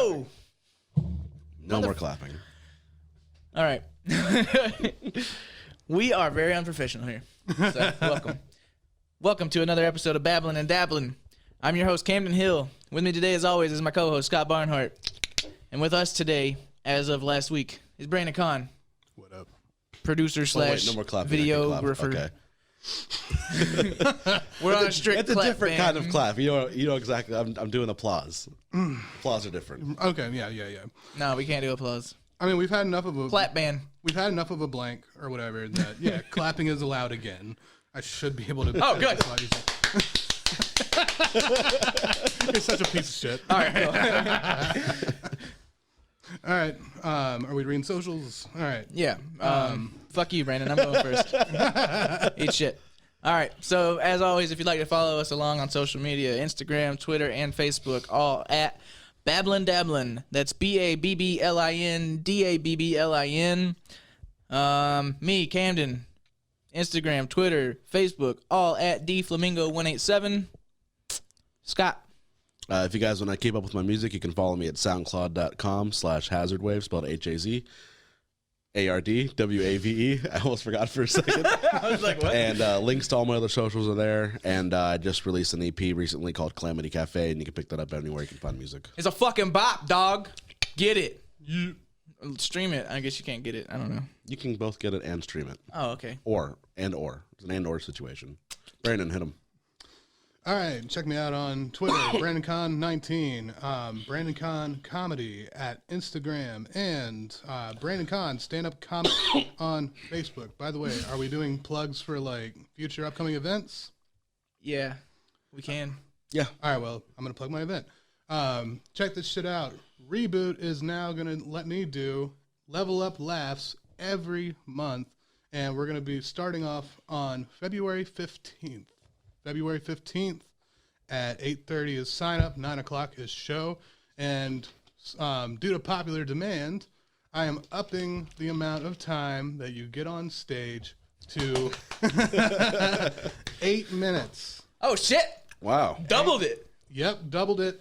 Oh! No more clapping. All right. We are very unprofessional here. So, welcome. Welcome to another episode of Babblin and Dabblin. I'm your host, Camden Hill. With me today, as always, is my co-host, Scott Barnhart. And with us today, as of last week, is Brandon Kahn. What up? Producer slash no more clapping. videographer. Okay. We're on a strict It's a clap different ban. kind of clap. You know exactly. I'm doing applause. Applause are different. Okay, yeah. No, we can't do applause. I mean, we've had enough of a Clap ban. We've had enough of a blank or whatever that clapping is allowed again. I should be able to. Oh, good. You're such a piece of shit. All right. All right. Are we reading socials? All right. Yeah. Fuck you, Brandon. I'm going first. Eat shit. All right. So, as always, if you'd like to follow us along on social media, Instagram, Twitter, and Facebook, all at Babblin Dabblin. That's BABBLIN DABBLIN. Me, Camden. Instagram, Twitter, Facebook, all at DFlamingo187. Scott. If you guys want to keep up with my music, you can follow me at soundcloud.com/hazardwave, spelled HAZARDWAVE. I almost forgot for a second. I was like, what? And links to all my other socials are there. And I just released an EP recently called Calamity Cafe, and you can pick that up anywhere you can find music. It's a fucking bop, dog. Get it. You stream it. I guess you can't get it. I don't know. You can both get it and stream it. Oh, okay. Or. It's an and/or situation. Brandon, hit him. All right. Check me out on Twitter, BrandonCon19, Brandon Con Comedy at Instagram, and Brandon Con Stand-Up Comedy on Facebook. By the way, are we doing plugs for like future upcoming events? Yeah, we can. Yeah. All right, well, I'm going to plug my event. Check this shit out. Reboot is now going to let me do Level Up Laughs every month, and we're going to be starting off on February 15th. February 15th at 8:30 is sign up, 9 o'clock is show, and due to popular demand, I am upping the amount of time that you get on stage to 8 minutes. Oh, shit. Wow. Doubled it. Yep, doubled it.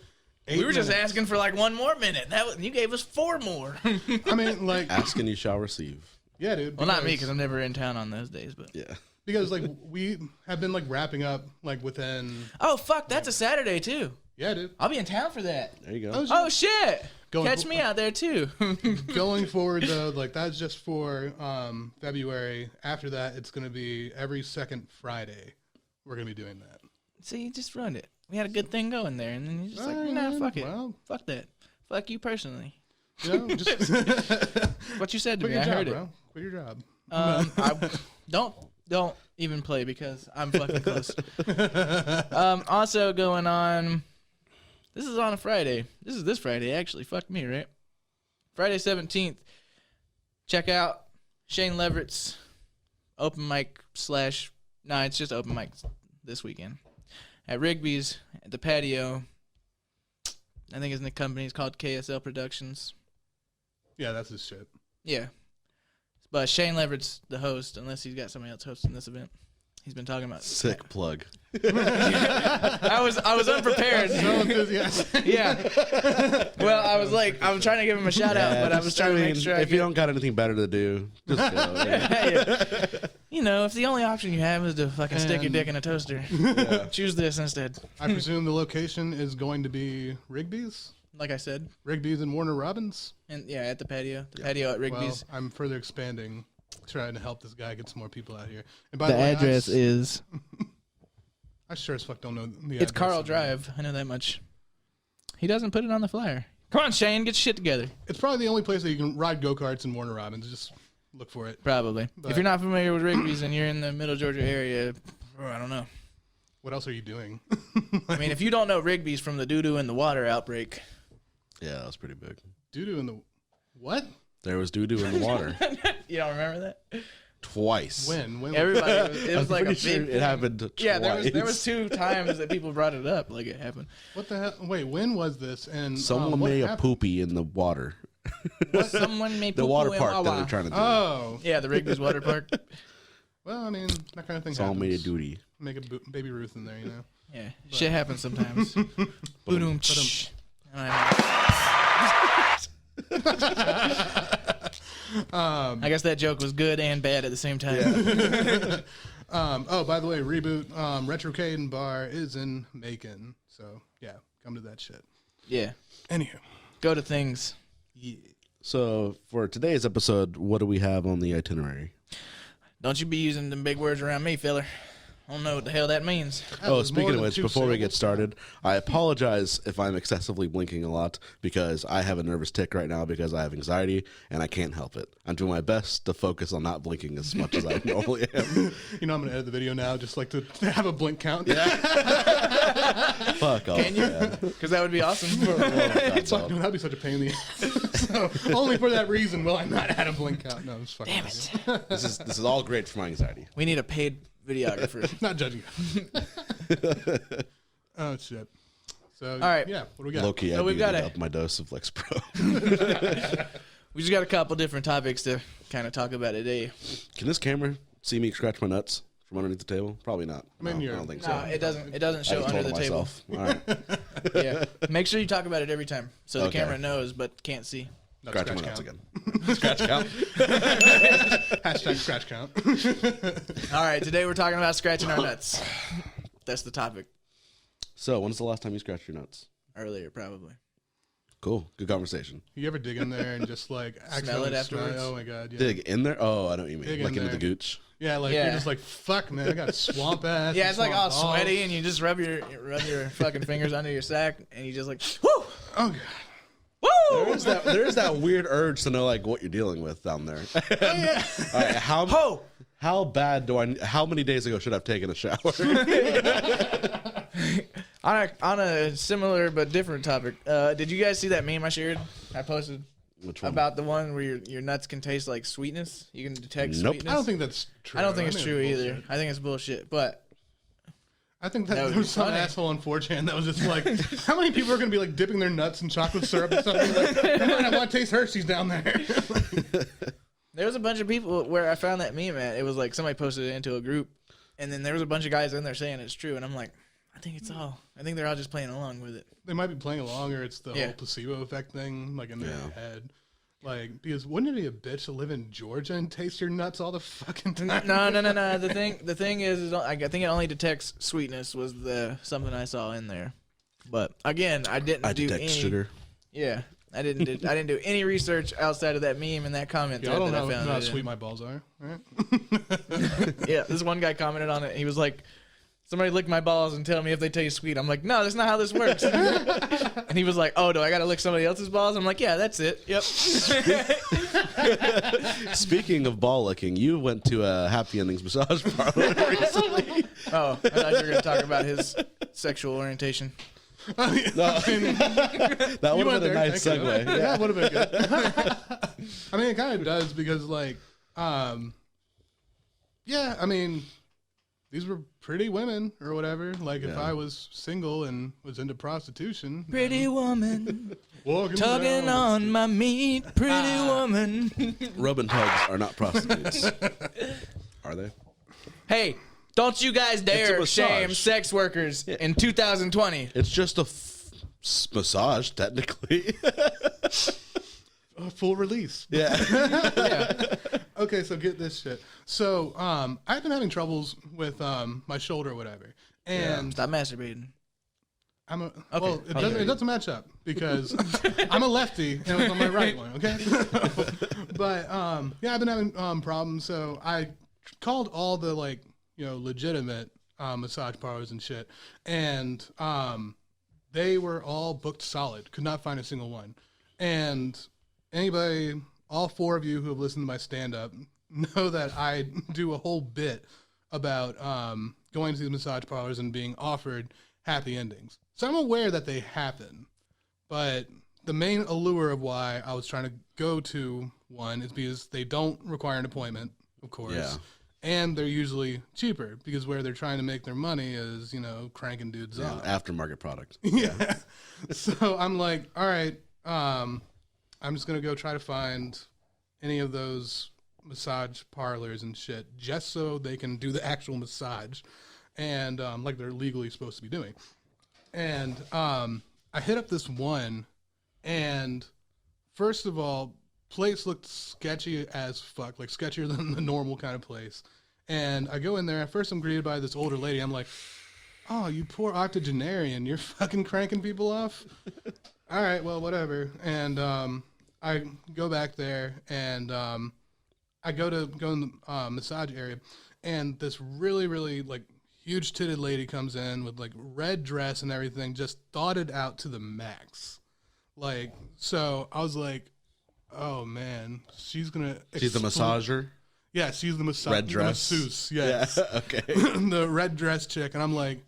We were just minutes. asking for like one more minute. You gave us 4 more. I mean, like, Ask and you shall receive. yeah, dude. Well, not me because I'm never in town on those days. But Yeah. Because like we have been like wrapping up like within. oh fuck, that's a Saturday too. Yeah, dude. I'll be in town for that. There you go. Oh shit! Going Catch me out there too. Going forward though, like that's just for February. After that, it's gonna be every second Friday. We're gonna be doing that. See, just run it. We had a good thing going there, and then you're just like, Alright, nah, man. fuck it. Well. Fuck that. Fuck you personally. You know, just What you said to quit me, your I job, heard bro. Quit your job. it. Don't even play because I'm fucking close. Also going on. This is on a Friday. This is this Friday actually. Fuck me, right? Friday 17th. Check out Shane Leverett's open mic / no, it's just open mic this weekend at Rigby's at the patio. I think the company is called KSL Productions. Yeah, that's his shit. Yeah. But Shane Leverett's the host, unless he's got somebody else hosting this event. He's been talking about Sick plug. I was unprepared. So enthusiastic. Yeah. Well, I was trying to give him a shout out, but I was trying to make sure. If you don't got anything better to do, just go. Yeah. Yeah. You know, if the only option you have is to fucking stick your dick in a toaster, choose this instead. I presume the location is going to be Rigby's. Like I said, Rigby's and Warner Robins. and yeah, at the patio, patio at Rigby's. Well, I'm further expanding, trying to help this guy get some more people out here. And by The the way, address is. I sure as fuck don't know the It's address. Carl Drive. I know that much. He doesn't put it on the flyer. Come on, Shane, get your shit together. It's probably the only place that you can ride go-karts in Warner Robins. Just look for it. Probably. But- If you're not familiar with Rigby's and you're in the Middle Georgia area, I don't know. What else are you doing? I mean, if you don't know Rigby's from the doo-doo in the water outbreak. Yeah, that was pretty big. Doo-doo in the... What? There was doo-doo in the water. You don't remember that? Twice. When? Everybody, it was I'm like a pretty big sure it happened twice. Yeah, there was 2 times that people brought it up like it happened. What the hell? Wait, when was this? And Someone what made a happened? poopy in the water. Someone made The poo-poo water in park that Wawa. they're trying to do. Oh, Yeah, the Rigby's water park. well, I mean, that kind of thing Someone happens. made a duty. Make a baby Ruth in there, you know. Yeah, shit happens sometimes. Boom. I guess that joke was good and bad at the same time. Oh, by the way, Reboot Retrocade and Bar is in Macon. So, yeah, come to that shit. Yeah. Anywho. Go to things. Yeah. So for today's episode, what do we have on the itinerary? Don't you be using them big words around me, fella. I don't know what the hell that means. Oh, speaking of which, before we get started, I apologize if I'm excessively blinking a lot because I have a nervous tick right now because I have anxiety and I can't help it. I'm doing my best to focus on not blinking as much as I normally am. You know, I'm going to edit the video now just like to have a blink count. Yeah. Fuck off. Can you? Because that would be awesome. Fuck, no, that'd be such a pain in the ass. So, only for that reason will I not add a blink count. No, it's fucking. Damn it. This is all great for my anxiety. We need a paid videographer. Not judging you. Oh, shit. So, All right. Yeah, what do we got? Low-key, So I we've needed got to a- up my dose of Lex Pro. We just got a couple different topics to kind of talk about today. Can this camera see me scratch my nuts from underneath the table? Probably not. I mean, I don't think so. No, it doesn't. It doesn't I show just under told the table. myself. All right. Yeah. Make sure you talk about it every time, so the Okay. camera knows but can't see. Not Scratch my scratch nuts count. again. Scratch count. Hashtag scratch count. All right. Today we're talking about scratching our nuts. That's the topic. So, when's the last time you scratched your nuts? Earlier, probably. Cool. Good conversation. You ever dig in there and just like Smell it accidentally afterwards? Oh my god. Yeah. Dig in there? Oh, I know what you mean. Dig Like in into the there. gooch. Yeah, like Yeah. you're just like, fuck, man, I got a swamp ass. Yeah, it's like all swamp balls. sweaty, and you just rub your fucking fingers under your sack, and you just like, whoo, Oh god. woo. There is that weird urge to know like what you're dealing with down there. Yeah. All right, Ho. how bad do I? How many days ago should I have taken a shower? On a similar but different topic, did you guys see that meme I shared? I posted Which one? about the one where your nuts can taste like sweetness. You can detect Nope. sweetness. I don't think that's true. I don't think it's true either. bullshit. I think it's bullshit. But I think That that would there was be some funny. asshole on 4chan that was just like, how many people are going to be like dipping their nuts in chocolate syrup or something? Like, I want to taste Hershey's down there. there was a bunch of people where I found that meme at. It was like somebody posted it into a group, and then there was a bunch of guys in there saying it's true, and I'm like, I think they're all just playing along with it. They might be playing along, or it's the Yeah. whole placebo effect thing, like in their Yeah. head. Like, because wouldn't it be a bitch to live in Georgia and taste your nuts all the fucking time? No. The thing is I think it only detects sweetness was something I saw in there. But again, I didn't I do detect any. sugar. Yeah, I didn't do any research outside of that meme and that comment Yeah, I don't that know I found. how it in. sweet my balls are. Right? Yeah, this one guy commented on it. He was like, somebody lick my balls and tell me if they taste sweet. I'm like, no, that's not how this works. And he was like, oh, do I got to lick somebody else's balls? I'm like, yeah, that's it. Yep. Speaking of ball licking, you went to a Happy Endings massage parlor recently. Oh, I thought you were going to talk about his sexual orientation. No, that would have been a nice Thank you. segue. Yeah, Yeah. that would have been good. I mean, it kind of does because, like, yeah, I mean, these were pretty women or whatever. Like, if Yeah. I was single and was into prostitution, Pretty woman, walking tugging down- on my meat. Pretty woman. Rub and tugs are not prostitutes. Are they? Hey, don't you guys dare massage. shame sex workers in 2020. It's just a massage, technically. full release. Yeah. Yeah. Okay, so get this shit. So, I've been having troubles with my shoulder or whatever, and Stop masturbating. I'm a Okay. well. It doesn't match up because I'm a lefty and it was on my right one. Okay, but yeah, I've been having problems. So I called all the like legitimate massage parlors and shit, and they were all booked solid. Could not find a single one. And anybody, all four of you who have listened to my stand up know that I do a whole bit about going to these massage parlors and being offered happy endings. So I'm aware that they happen, but the main allure of why I was trying to go to one is because they don't require an appointment, of course. Yeah. And they're usually cheaper because where they're trying to make their money is, cranking dudes Yeah, up. aftermarket product. Yeah. So I'm like, all right, I'm just going to go try to find any of those massage parlors and shit just so they can do the actual massage and like they're legally supposed to be doing. And I hit up this one, and first of all, place looked sketchy as fuck, like sketchier than the normal kind of place. And I go in there. At first, I'm greeted by this older lady. I'm like, "Oh, you poor octogenarian! You're fucking cranking people off." All right, well, whatever. And I go back there, and I go in the massage area, and this really, really like huge titted lady comes in with like red dress and everything, just thought it out to the max. Like, so I was like, oh man, she's the massager. Yeah, she's the red dress. The masseuse, yes. Yeah, okay. The red dress chick, and I'm like,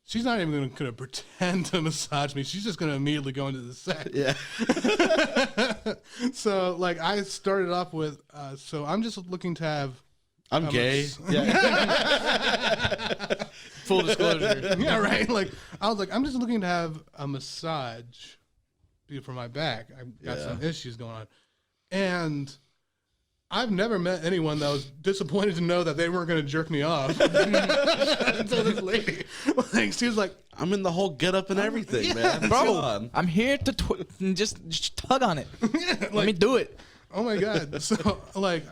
she's not even going to pretend to massage me. She's just going to immediately go into the sex. Yeah. So, like, I started off with, so I'm just looking to have. I'm gay. Yeah. Full disclosure. Yeah, right. Like, I was like, I'm just looking to have a massage for my back. I've got some issues going on, and I've never met anyone that was disappointed to know that they weren't going to jerk me off until this lady. Like, she was like, I'm in the whole get up and everything, man. Bro, I'm here to just tug on it. yeah, like, Let me do it. oh my God. So, like,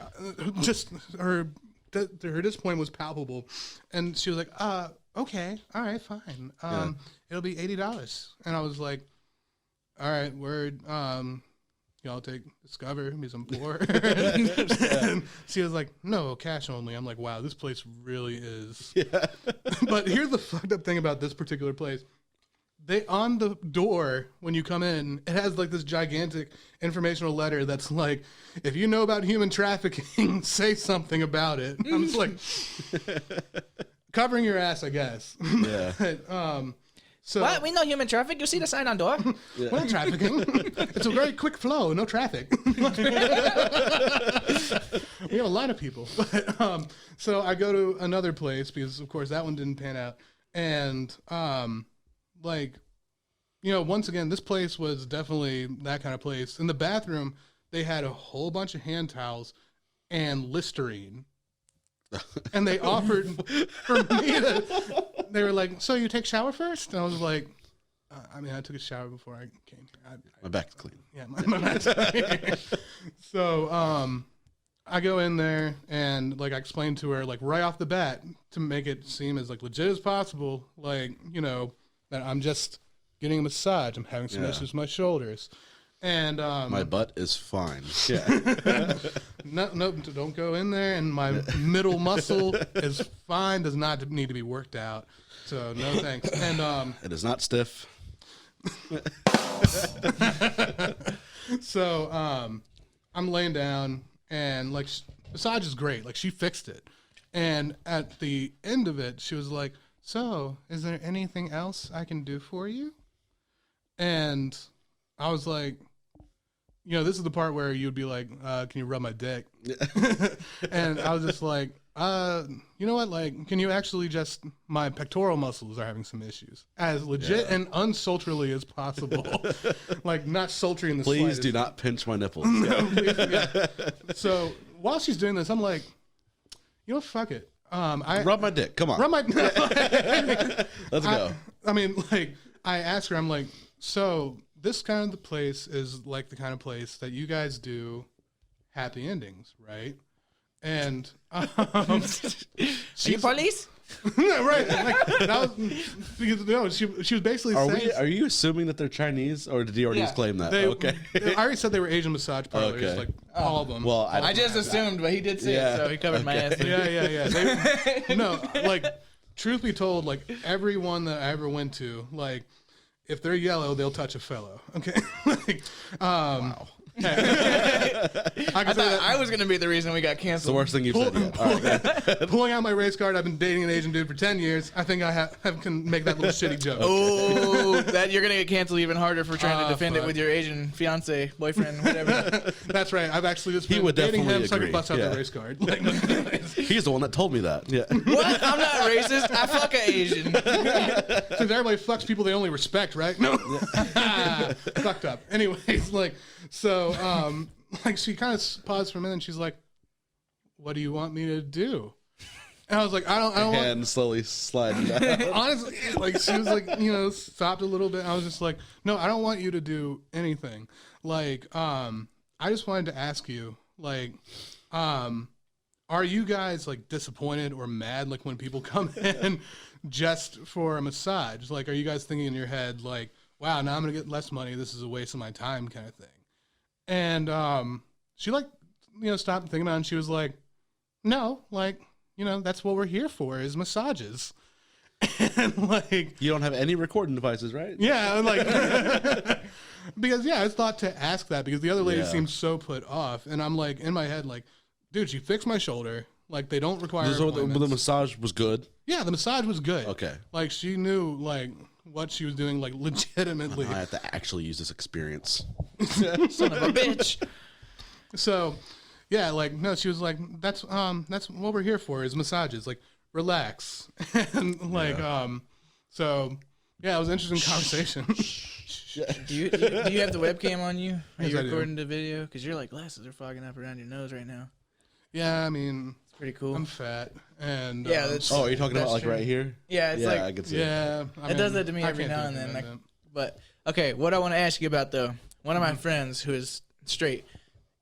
just her disappointment was palpable. And she was like, okay, all right, fine. It'll be $80. And I was like, all right, word. Y'all take Discover, me some poor. And she was like, no, cash only. I'm like, wow, this place really is. Yeah. But here's the fucked up thing about this particular place. On the door, when you come in, it has like this gigantic informational letter that's like, if you know about human trafficking, say something about it. I'm just like, covering your ass, I guess. Yeah. So What? We know human traffic. You see the sign on door? We're not trafficking. It's a very quick flow, no traffic. We have a lot of people. But, so I go to another place because, of course, that one didn't pan out. And, like, you know, once again, this place was definitely that kind of place. In the bathroom, they had a whole bunch of hand towels and Listerine. And they offered for me to, they were like, so you take shower first? And I was like, I mean, I took a shower before I came here. My back's clean. Yeah, my back's clean. So I go in there and like I explained to her like right off the bat to make it seem as like legit as possible, like, you know, that I'm just getting a massage. I'm having some issues with my shoulders. And my butt is fine. Yeah. No, don't go in there. And my middle muscle is fine. Does not need to be worked out. So no thanks. And it is not stiff. So I'm laying down and like massage is great. Like she fixed it. And at the end of it, she was like, "So, is there anything else I can do for you?" And I was like, you know, this is the part where you'd be like, can you rub my dick? And I was just like, you know what? Like, can you actually just, my pectoral muscles are having some issues. As legit and unsultrily as possible. Like, not sultry in the Please slightest. do not pinch my nipples. No, please, yeah. So, while she's doing this, I'm like, you know, fuck it. Rub my dick. Come on. Rub my Let's go. I mean, like, I asked her, I'm like, so this kind of the place is like the kind of place that you guys do happy endings, right? And She police? right, like, that was because no, she was basically saying. Are you assuming that they're Chinese, or did he already claim that? Okay, I already said they were Asian massage parlors, like all of them. Well, I just assumed, but he did say it, so he covered my ass. Yeah. No, like, truth be told, like everyone that I ever went to, like, if they're yellow, they'll touch a fellow. Okay. Like, wow. I was going to be the reason we got It's canceled. the worst thing you've said yet. All right. Pulling out my race card, I've been dating an Asian dude for 10 years. I think I can make that little shitty joke. Oh, that you're going to get canceled even harder for trying to defend it fuck. with your Asian fiance, boyfriend, whatever. That's right. I've actually just been would dating him definitely so I agree. can bust out Yeah. the race card. Like, He's the one that told me that. Yeah. What? I'm not racist. I fuck an Asian. because everybody fucks people they only respect, right? No. Fucked up. Anyways, like, so, like, she kind of paused for a minute and she's like, what do you want me to do? And I was like, I don't want. And slowly sliding down. Honestly, like she was like, stopped a little bit. I was just like, no, I don't want you to do anything. Like, I just wanted to ask you, like, are you guys like disappointed or mad like when people come in just for a massage? Like, are you guys thinking in your head like, wow, now I'm gonna get less money. This is a waste of my time, kind of thing. And she like, stopped and thinking about it, and she was like, no, like, that's what we're here for is massages. And like, You don't have any recording devices, right? yeah, like because I thought to ask that because the other lady Yeah. seemed so put off, and I'm like in my head like, dude, she fixed my shoulder. Like they don't require So appointments. the massage was good. Yeah, the massage was good. Okay. Like she knew like what she was doing like legitimately. I have to actually use this experience. Son of a bitch. So, yeah, like no, she was like, that's what we're here for is massages. Like relax and like so yeah, it was an interesting conversation. Do you have the webcam on you? Are Yes, you I do. recording the video? Because your like glasses are fogging up around your nose right now. Yeah, I mean, It's pretty cool. I'm fat and Yeah, that's- Oh, are you talking That's about like true. right here? Yeah, it's I like, can see. yeah, I it does mean, that to me I every can't now do and then. that, Like, but okay, what I want to ask you about though, one of my Mm-hmm. friends who is straight,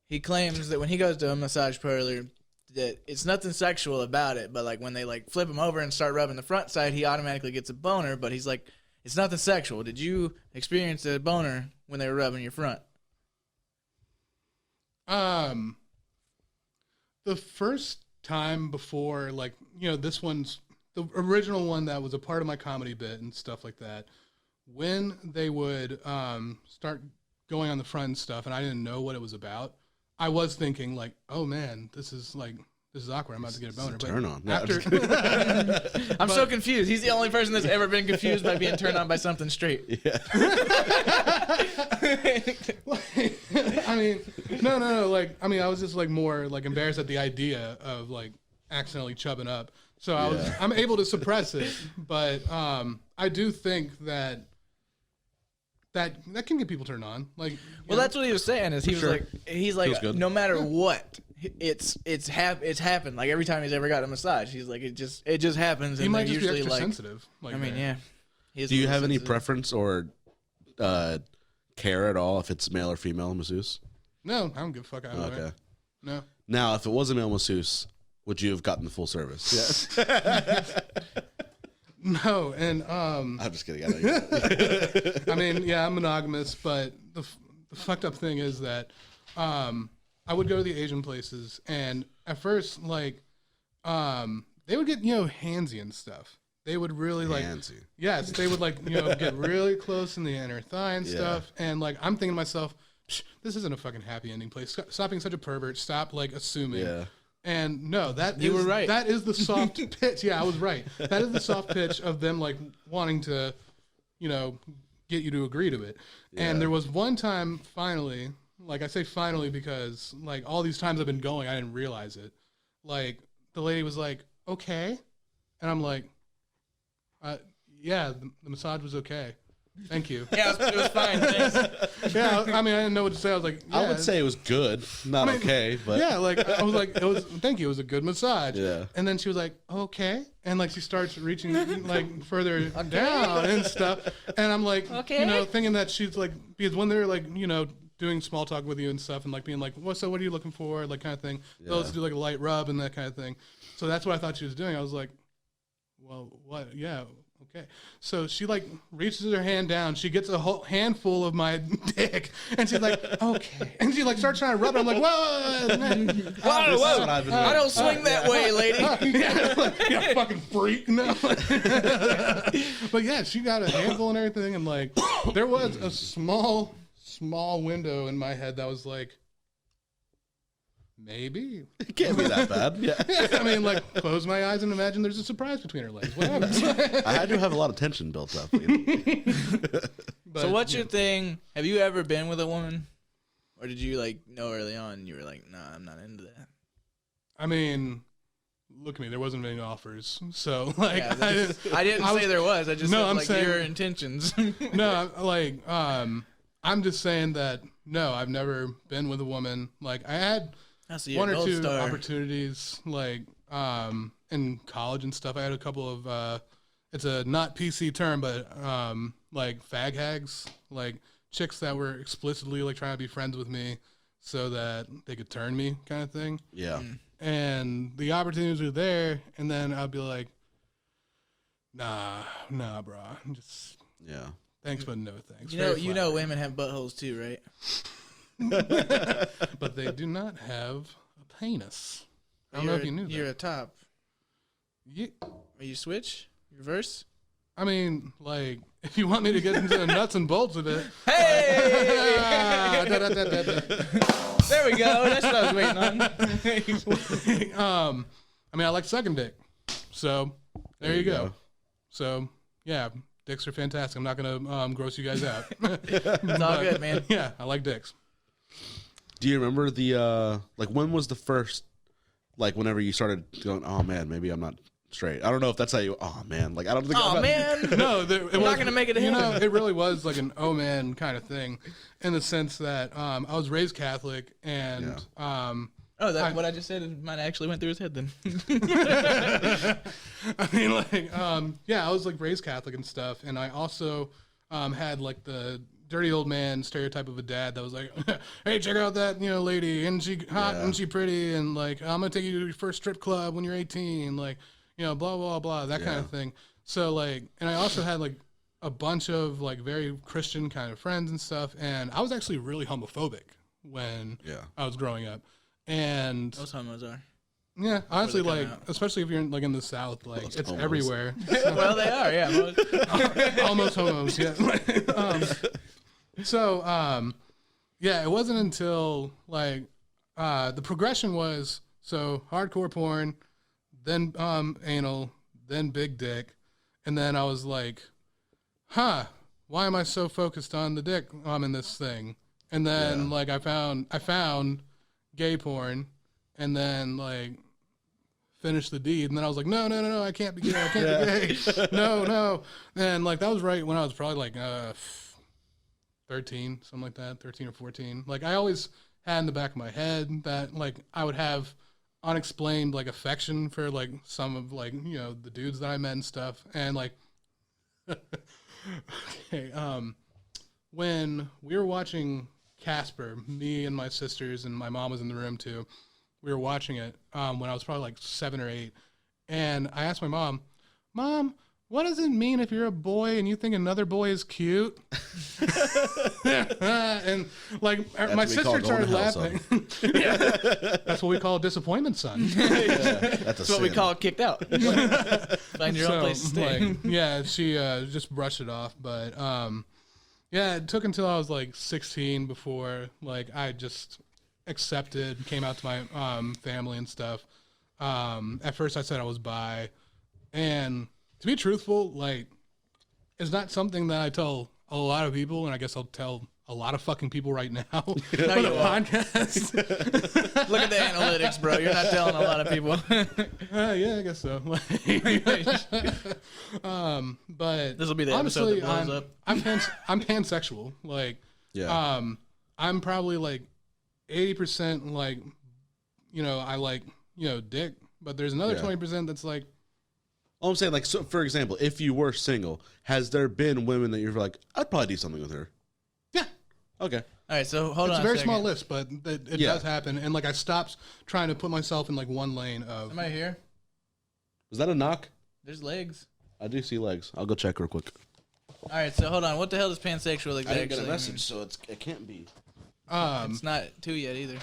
he claims that when he goes to a massage parlor, that it's nothing sexual about it, but like when they like flip him over and start rubbing the front side, he automatically gets a boner. But he's like, it's nothing sexual. Did you experience a boner when they were rubbing your front? The first time before, like, this one's the original one that was a part of my comedy bit and stuff like that. When they would start going on the front and stuff, and I didn't know what it was about, I was thinking like, oh man, this is awkward. I'm about to get a boner. But Turn on. No, I'm after, just I'm so confused. He's the only person that's ever been confused by being turned on by something straight. Yeah. I mean, no. Like, I mean, I was just like more like embarrassed at the idea of like accidentally chubbing up. So I'm able to suppress it, but I do think that can get people turned on. Like, Well, that's what he was saying. Is he was Sure. like, he's Feels like, good. no matter what, it's happened. Like every time he's ever got a massage, he's like, it just happens. he and might they're just be usually extra like, sensitive. Like I mean, that. yeah. He is Do a you little have any sensitive. preference or care at all if it's male or female masseuse? No, I don't give a fuck either way. Okay. No. Now, if it was a male masseuse, would you have gotten the full service? Yes. No, and I'm just kidding. I know you. I mean, yeah, I'm monogamous, but the fucked up thing is that I would go to the Asian places, and at first, like, they would get handsy and stuff. They would really like, Handsy. yes, they would like get really close in the inner thigh and stuff, and like I'm thinking to myself, Psh, this isn't a fucking happy ending place. Stop being such a pervert. Stop like assuming. Yeah. And no, You were right. That is the soft pitch. Yeah, I was right. That is the soft pitch of them like wanting to, get you to agree to it. Yeah. And there was one time finally, like I say finally because like all these times I've been going, I didn't realize it. Like the lady was like, okay. And I'm like, yeah, the massage was okay. Thank you. Yeah, it was fine. Thanks. Yeah, I mean, I didn't know what to say. I was like, yeah, I would say it was good, not okay, but yeah, like I was like, thank you, it was a good massage. Yeah. And then she was like, okay, and like she starts reaching like further down and stuff, and I'm like, Okay. thinking that she's like, because when they're like, doing small talk with you and stuff, and like being like, what are you looking for, like kind of thing. Oh, let's do like a light rub and that kind of thing. So that's what I thought she was doing. I was like, well, what? Yeah. Okay. So she like reaches her hand down. She gets a whole handful of my dick, and she's like, "Okay." And she like starts trying to rub it. I'm like, "Whoa, Whoa, This is whoa! what I've been I don't swing that way, lady. yeah, fucking freak." No. But yeah, she got a handful and everything, and like there was a small window in my head that was like, maybe. it can't be that bad. Yeah. I mean, like, close my eyes and imagine there's a surprise between her legs. Whatever. I had to have a lot of tension built up. But, So what's your thing? Have you ever been with a woman, or did you like know early on? And you were like, nah, I'm not into that. I mean, look at me. There wasn't any offers, so like, Yeah, I I didn't I say was- there was. I just No, said I'm like saying- your intentions. no, like, I'm just saying that no, I've never been with a woman. Like, I had I see one your or gold two star. opportunities, like in college and stuff, I had a couple of it's a not PC term, but like fag hags, like chicks that were explicitly like trying to be friends with me so that they could turn me, kind of thing. Yeah. And the opportunities were there, and then I'd be like, nah, bro, just thanks, but no thanks. You know, women have buttholes too, right? But they do not have a penis. I don't know if you knew that. You're a top. Yeah. Are you switch? Reverse? I mean, like, if you want me to get into the nuts and bolts of it. Hey! There we go. That's what I was waiting on. I mean, I like sucking dick. So, there you go. So, yeah, dicks are fantastic. I'm not going to gross you guys out. It's all good, man. Yeah, I like dicks. Do you remember the, like, when was the first, like, whenever you started going, oh, man, maybe I'm not straight? I don't know if that's how you, oh, man. Like, I don't think Oh, man. No, I'm not going to make it You happen. know, it really was like an oh, man kind of thing in the sense that I was raised Catholic and... what I just said might actually went through his head then. I mean, like, I was like raised Catholic and stuff, and I also had like the dirty old man stereotype of a dad that was like, "Hey, check out that lady, and she hot and she pretty, and like I'm gonna take you to your first strip club when you're 18, like blah blah blah, that kind of thing." So like, and I also had like a bunch of like very Christian kind of friends and stuff, and I was actually really homophobic when I was growing up. And Most homos are. yeah, honestly, Before they like come out. especially if you're like in the South, like it's homos. everywhere. Well, they are, yeah. Almost homos, yeah. It wasn't until like the progression was so hardcore porn, then anal, then big dick, and then I was like, why am I so focused on the dick in this thing? And then like I found gay porn, and then like finished the deed, and then I was like, no, I can't be gay, I can't be gay, no, and like that was right when I was probably like 13, something like that, 13 or 14. Like I always had in the back of my head that like I would have unexplained like affection for like some of like the dudes that I met and stuff, and like okay, when we were watching Casper, me and my sisters and my mom was in the room too. We were watching it when I was probably like 7 or 8, and I asked my mom, what does it mean if you're a boy and you think another boy is cute? And like my sister started laughing. That's what we call a disappointment, son. That's what we call it, kicked out. Find your own place to stay. Like, she just brushed it off, but it took until I was like 16 before like I just accepted, came out to my family and stuff. At first I said I was bi, and to be truthful, like it's not something that I tell a lot of people, and I guess I'll tell a lot of fucking people right now on the podcast. Look at the analytics, bro. You're not telling a lot of people. Yeah, I guess so. But This will be the episode honestly, that blows up. I'm pansexual. Like, I'm probably like 80% like, I like, dick, but there's another 20% that's like. All I'm saying, like, so for example, if you were single, has there been women that you're like, I'd probably do something with her? Yeah. Okay. All right, so hold on. It's a a very second. small list, but it does happen. And like I stopped trying to put myself in like one lane of. Am I here? Was that a knock? There's legs. I do see legs. I'll go check real quick. All right, so hold on. What the hell does pansexual exactly mean? so it can't be. It's not 2 yet either.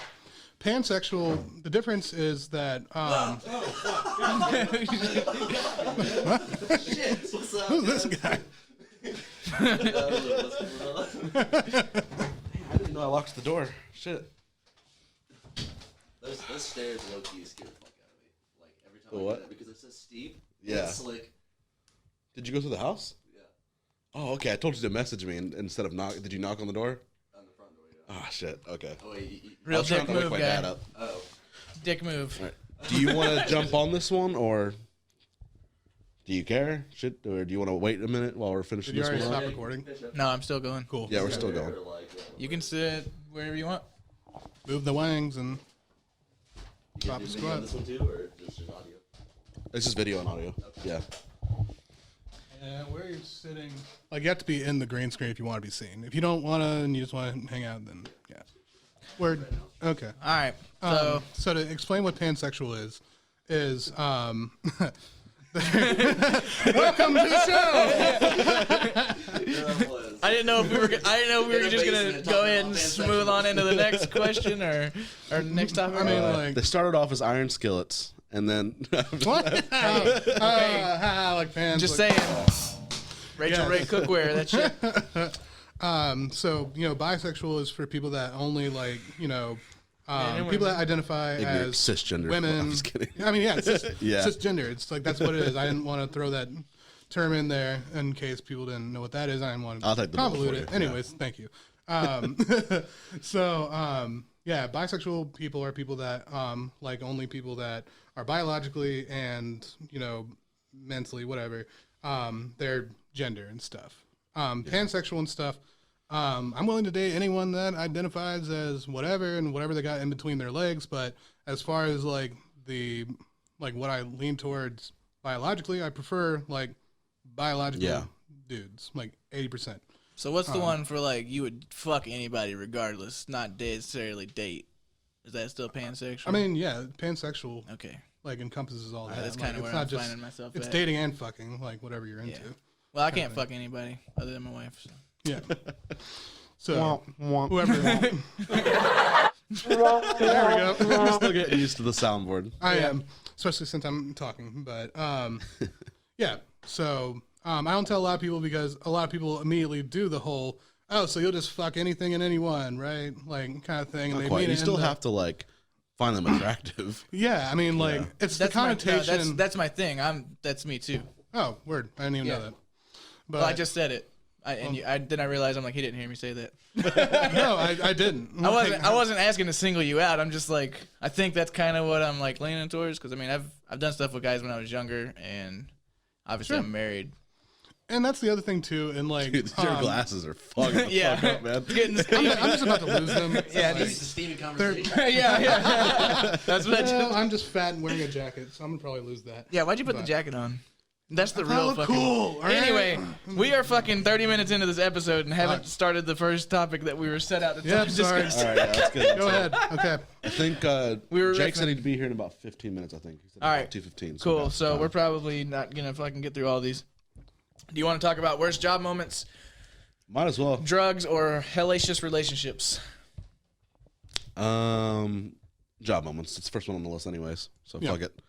Pansexual. The difference is that. Shit, what's up? Who's this guy? I didn't know I locked the door. Shit. Those stairs low key scare the fuck out of me. Like every time The I what? get it, because it's so steep. Yeah. It's like Did you go through the house? yeah, Oh, okay. I told you to message me instead of knock. Did you knock on the door? on the front door. Yeah. Oh, shit. Okay. Oh wait, I Real was trying dick to wake move, my dad guy. up. oh. Dick move. All right. Do you want to jump on this one, or do you care? Or do you want to wait a minute while we're finishing Did you this already one? stop up? recording? No, I'm still going. Cool. Yeah, we're still going. Or like, You can sit wherever you want. Move the wings and you drop do a video on squat. this one too, or just audio? It's just video and audio. Yeah. And where you're sitting, like you have to be in the green screen if you want to be seen. If you don't want to and you just want to hang out, then yeah. Word. Okay. All right. So So to explain what pansexual is welcome to the show. I didn't know if we were just gonna go ahead and smooth on into the next question or next topic. I mean, like They started off as iron skillets, and then what? Like pans. just like, saying. Rachel Yeah. Ray cookware. That shit. So bisexual is for people that only like and people that women. identify ignorant as cisgender. women. I'm just kidding. I mean, yeah, Yeah. cisgender. It's like that's what it is. I didn't want to throw that term in there in case people didn't know what that is. I didn't want I'll to take the bullet convolute for it. you. Anyways, thank you. Yeah, bisexual people are people that like only people that are biologically and mentally whatever their gender and stuff. Pansexual and stuff. I'm willing to date anyone that identifies as whatever and whatever they got in between their legs. But as far as like what I lean towards biologically, I prefer like biological dudes, like 80%. So what's the one for like you would fuck anybody regardless, not necessarily date? Is that still pansexual? I mean, yeah, pansexual okay. like encompasses all that. That's Like, kind of it's where not I'm finding myself. It's at. dating and fucking, like whatever you're into. Yeah. Well, I can't fuck anybody other than my wife. So. Yeah. So whoever. There we go. I'm still getting used to the soundboard. I am, especially since I'm talking. But yeah. So I don't tell a lot of people because a lot of people immediately do the whole, oh, so you'll just fuck anything and anyone, right? Like kind of thing. And Not they quite. mean You it still in the- have to like find them attractive. Yeah, I mean, like it's the That's my, no, connotation. that's my thing. That's me too. Oh, word! I didn't even Yeah. know that. But Well, I just said it. Then I realized I'm like he didn't hear me say that. no, I didn't. I wasn't asking to single you out. I'm just like I think that's kind of what I'm like leaning towards because I mean I've done stuff with guys when I was younger and obviously Sure. I'm married. And that's the other thing too. And like, Dude, your glasses are fucking the Yeah. fuck up, man. Getting I'm just about to lose them. yeah, It's a steamy conversation. yeah. That's what I just. Well, I'm just fat and wearing a jacket, so I'm gonna probably lose that. Yeah, why'd you put the jacket on? That's the I real look fucking. cool. All right? Anyway, we are fucking 30 minutes into this episode and haven't started the first topic that we were set out to Yeah, sorry. discuss. All right, yeah, that's good. Go ahead. Okay. I think We were Jake riffing. said he'd be here in about 15 minutes. I think. He said All about right. 2:15. Cool. So we're probably not gonna fucking get through all these. Do you want to talk about worst job moments, might as well. drugs, or hellacious relationships? Job moments. It's the first one on the list, anyways. So Yeah. fuck it.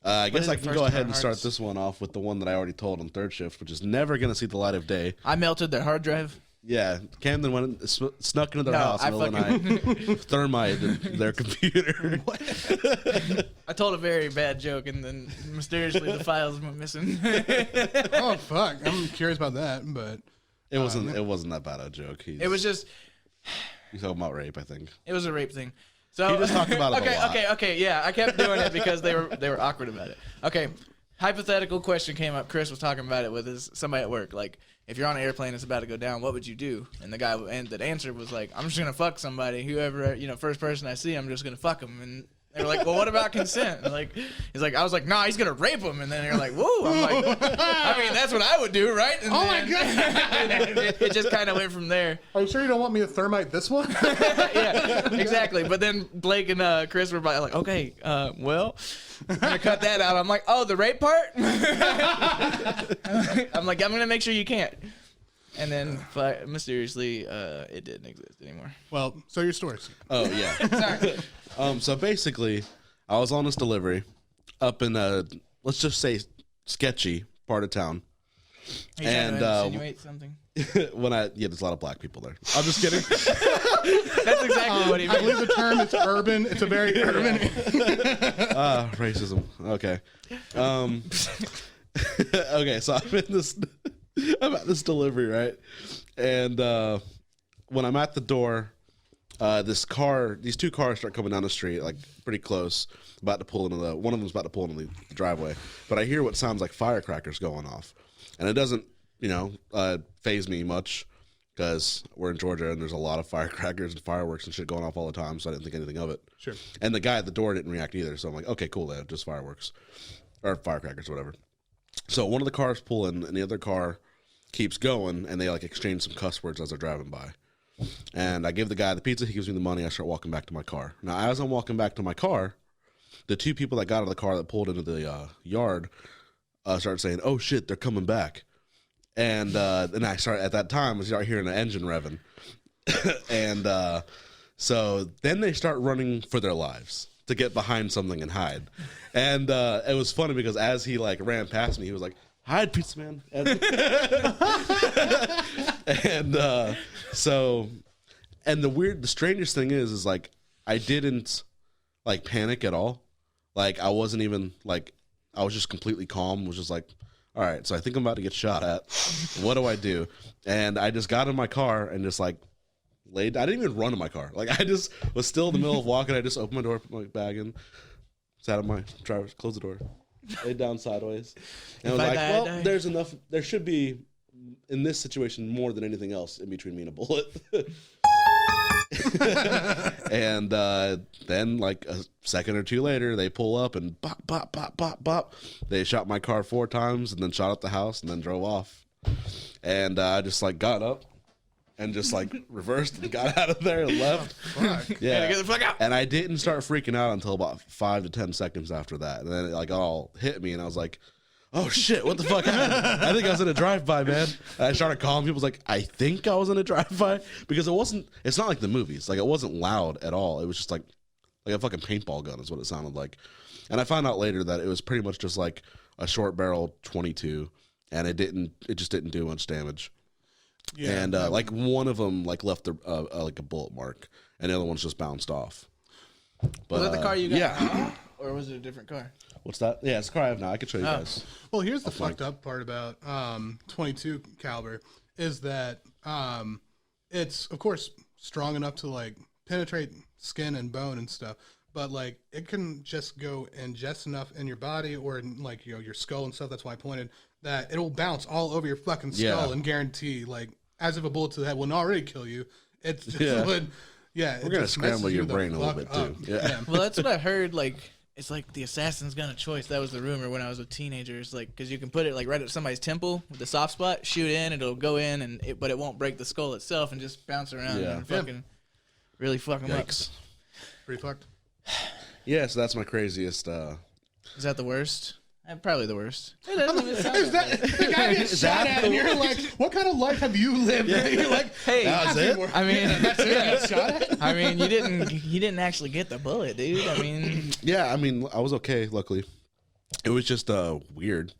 I guess is I the can first go in ahead our and start hearts? this one off with the one that I already told on third shift, which is never gonna see the light of day. I melted their hard drive. Yeah, Camden went snuck into their No, house I in the middle of the night, thermited their computer. I told a very bad joke and then mysteriously the files went missing. Oh fuck! I'm curious about that, but It wasn't that bad a joke. It was just. He's talking about rape, I think. It was a rape thing. So He just talked about it a okay, lot. okay. Yeah, I kept doing it because they were awkward about it. Okay, hypothetical question came up. Chris was talking about it with somebody at work. Like, if you're on an airplane, it's about to go down. What would you do? And the guy that answered was like, I'm just gonna fuck somebody. Whoever first person I see, I'm just gonna fuck him. And they were like, well, what about consent? And I was like, nah, he's gonna rape him. And then they're like, whoa. I'm like, I mean, that's what I would do, right? And oh my then god! it just kind of went from there. Are you sure you don't want me to thermite this one? Yeah, exactly. But then Blake and Chris were like, okay, well, I'm gonna cut that out. I'm like, oh, the rape part? I'm like, I'm gonna make sure you can't. And then mysteriously, it didn't exist anymore. Well, so your stories. Oh yeah. Sorry. So basically, I was on this delivery up in a, let's just say, sketchy part of town. Are you trying And, to insinuate something? there's a lot of black people there. I'm just kidding. That's exactly what he I meant. believe the term is urban. It's a very urban. Racism. Okay. Okay, so I'm at this delivery, right? And when I'm at the door, these two cars start coming down the street, like pretty close, one of them's about to pull into the driveway. But I hear what sounds like firecrackers going off. And it doesn't, faze me much because we're in Georgia and there's a lot of firecrackers and fireworks and shit going off all the time, so I didn't think anything of it. Sure. And the guy at the door didn't react either, so I'm like, okay, cool, just fireworks. or firecrackers, or whatever. So one of the cars pull in, and the other car keeps going, and they like exchange some cuss words as they're driving by. And I give the guy the pizza, he gives me the money, I start walking back to my car. Now, as I'm walking back to my car, the two people that got out of the car that pulled into the yard start saying, "Oh shit, they're coming back." And then I start hearing the engine revving. And so then they start running for their lives to get behind something and hide. And it was funny because as he like ran past me, he was like, "Hide, pizza man." And the strangest thing is like I didn't like panic at all. Like I wasn't even like, I was just completely calm. Was just like, all right, so I think I'm about to get shot at. What do I do? And I just got in my car and just like laid. I didn't even run to my car. Like I just was still in the middle of walking. I just opened my door, put my bag in, sat on my driver, closed the door, laid down sideways, and I was like, well, there's enough. There should be in this situation more than anything else in between me and a bullet. And then like a second or two later, they pull up and bop, bop, bop, bop, bop. They shot my car 4 times and then shot up the house and then drove off. And I just like got up and just like reversed and got out of there and left. Yeah, get the fuck out. And I didn't start freaking out until about 5 to 10 seconds after that. And then it like all hit me and I was like, oh shit, what the fuck happened? I think I was in a drive-by, man. And I started calling people. I was like, I think I was in a drive-by. Because it's not like the movies. Like, it wasn't loud at all. It was just like a fucking paintball gun is what it sounded like. And I found out later that it was pretty much just like a short barrel 22. And it just didn't do much damage. Yeah. And like one of them like left like a bullet mark. And the other one's just bounced off. But, was that the car you got? Yeah. Or was it a different car? What's that? Yeah, it's the car I have now. I can show you guys. Well, here's the fucked up part about 22 caliber is that it's of course strong enough to like penetrate skin and bone and stuff, but like it can just go in just enough in your body or in like your skull and stuff. That's why I pointed that it'll bounce all over your fucking skull and guarantee like as if a bullet to the head will not already kill you. It's just would. Yeah, we're gonna scramble your brain a little bit too. Yeah. Well, that's what I heard. Like, it's like the assassin's gun of choice. That was the rumor when I was a teenager. It's like because you can put it like right at somebody's temple with the soft spot, shoot in, it'll go in, but it won't break the skull itself and just bounce around and fucking really fuck them up. Pretty fucked. Yeah, so that's my craziest. Is that the worst? Probably the worst. Is that the guy gets shot at and you're like, what kind of life have you lived? Yeah. You're like, hey, that's it. I mean, that's it. I got shot at. I mean, you didn't actually get the bullet, dude. I mean, yeah, I mean, I was okay. Luckily, it was just weird.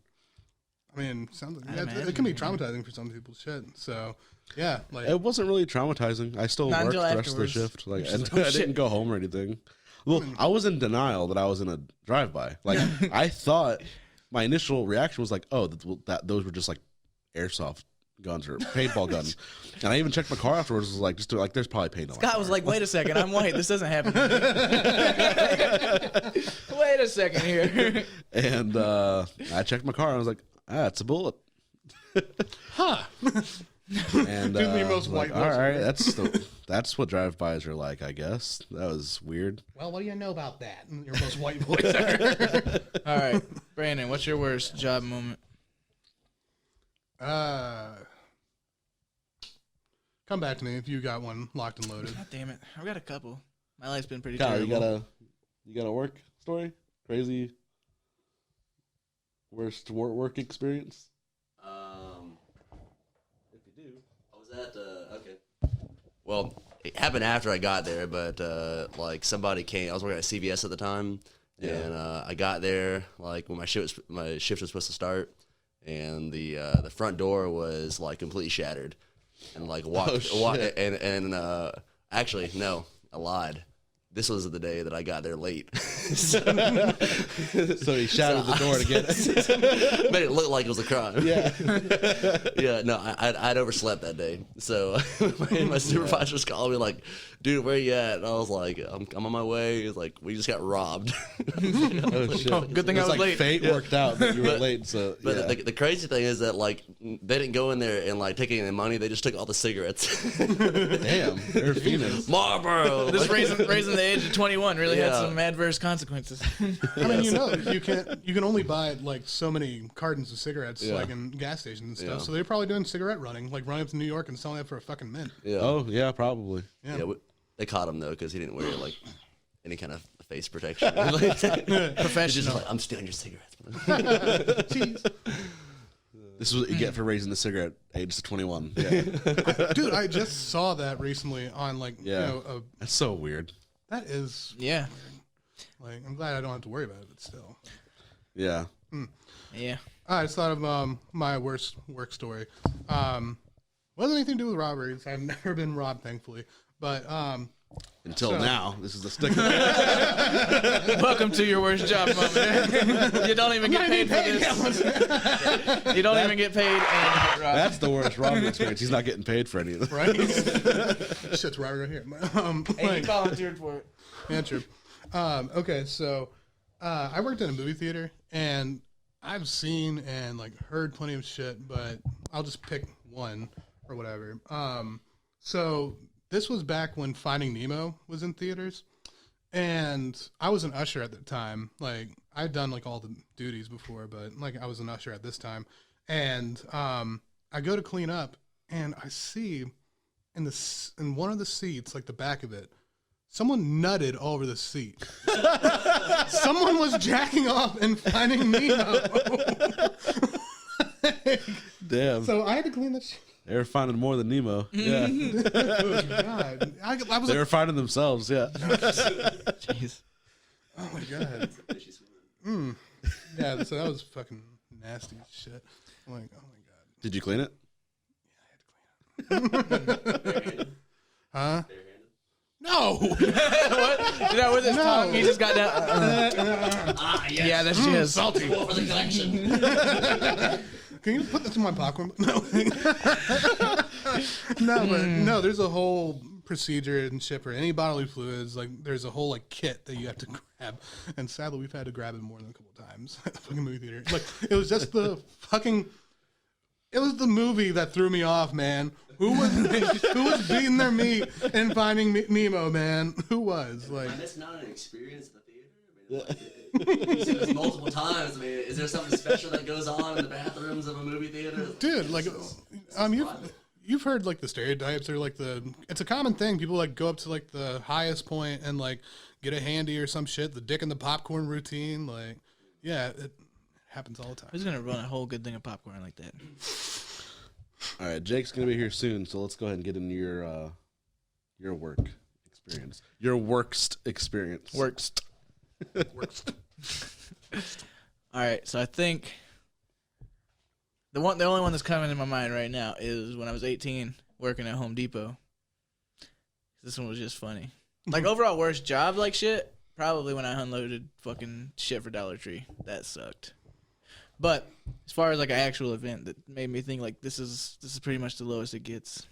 I mean, sounds like it can be traumatizing for some people. Shit. So yeah, like it wasn't really traumatizing. I still worked the rest of the shift. Like I didn't go home or anything. Well, I was in denial that I was in a drive-by. Like, I thought my initial reaction was like, oh, those were just like airsoft guns or paintball guns. And I even checked my car afterwards. Was like, there's probably paint on my car. Was like, wait a second, I'm white. This doesn't happen. Wait a second here. And I checked my car and I was like, it's a bullet. Huh. And most like, white all right, that's what drive-bys are like, I guess. That was weird. Well, what do you know about that? Your most white voice ever. All right, Brandon, what's your worst job moment? Come back to me if you got one locked and loaded. God damn it, I've got a couple. My life's been pretty Kyle, terrible. you got a work story? Crazy worst work experience? Okay. Well, it happened after I got there, but like somebody came. I was working at CVS at the time, and I got there like when my shift was supposed to start, and the front door was like completely shattered, and like actually no, I lied. This was the day that I got there late. So he shattered the door to get it. Made it look like it was a crime. Yeah. Yeah, no, I'd overslept that day. So my supervisors called me like, dude, where you at? And I was like, I'm on my way. He was like, we just got robbed. Oh, shit. Oh, good thing I was like late. Fate worked out that you were late. So, but the crazy thing is that like they didn't go in there and like take any of the money. They just took all the cigarettes. Damn, they're fiends. Marlboro. Just raising the age of 21 really had Yeah. some adverse consequences. I mean, you can only buy like so many cartons of cigarettes Yeah. like in gas stations and stuff. Yeah. So they're probably doing cigarette running, like running up to New York and selling it for a fucking mint. Yeah. Oh yeah, probably. Yeah. Yeah, they caught him though because he didn't wear like any kind of face protection. He's just Professional. like, I'm stealing your cigarettes. Jeez. This is what you get for raising the cigarette age to 21. Yeah, Dude, I just saw that recently on like Yeah. you know that's so weird. that is Yeah. like I'm glad I don't have to worry about it, but still. Yeah, Yeah. I just thought of my worst work story. Wasn't anything to do with robberies. I've never been robbed, thankfully. But until So- now, this is the sticker. Welcome to your worst job moment. You don't even get paid for this. You don't even get paid and you get robbed. That's the worst robbery experience. He's not getting paid for any of this. right, shit's right here. And you Like, volunteered for it. yeah, true. Okay, so I worked in a movie theater, and I've seen and like heard plenty of shit, but I'll just pick one or whatever. So this was back when Finding Nemo was in theaters, and I was an usher at the time. Like I'd done like all the duties before, but like I was an usher at this time, and I go to clean up, and I see in one of the seats, like the back of it, someone nutted all over the seat. Someone was jacking off and Finding Nemo. Damn, So I had to clean that shit. they were finding more than Nemo. Yeah, Oh, God. I was they like, were finding themselves. Yeah, Jeez. oh my God. Yeah, so that was fucking nasty shit. I'm like, oh my God. did you clean it? Huh? No. What? You know, with his No. tongue, he just got down. Yeah, that's just Salty. For the collection. Can you put this in my popcorn? No. No, but no, there's a whole procedure and shit for any bodily fluids. Like, there's a whole like kit that you have to grab, and sadly, we've had to grab it more than a couple times at the fucking movie theater. Like, it was just the fucking. It was the movie that threw me off, man. Who was beating their meat and Finding Nemo, man? Who was like? And that's not an experience at the theater. I mean, like, you've seen this multiple times. I mean, is there something special that goes on in the bathrooms of a movie theater? Dude, like, you've heard like the stereotypes or like it's a common thing. People like go up to like the highest point and like get a handy or some shit. The dick in the popcorn routine, like, yeah, it happens all the time. Who's gonna run a whole good thing of popcorn like that? All right, Jake's gonna be here soon, so let's go ahead and get into your work experience, your worst experience. Worst. All right, so I think the only one that's coming in my mind right now is when I was 18 working at Home Depot. This one was just funny. Like overall worst job like shit, probably when I unloaded fucking shit for Dollar Tree. That sucked. But as far as like an actual event that made me think like this is pretty much the lowest it gets.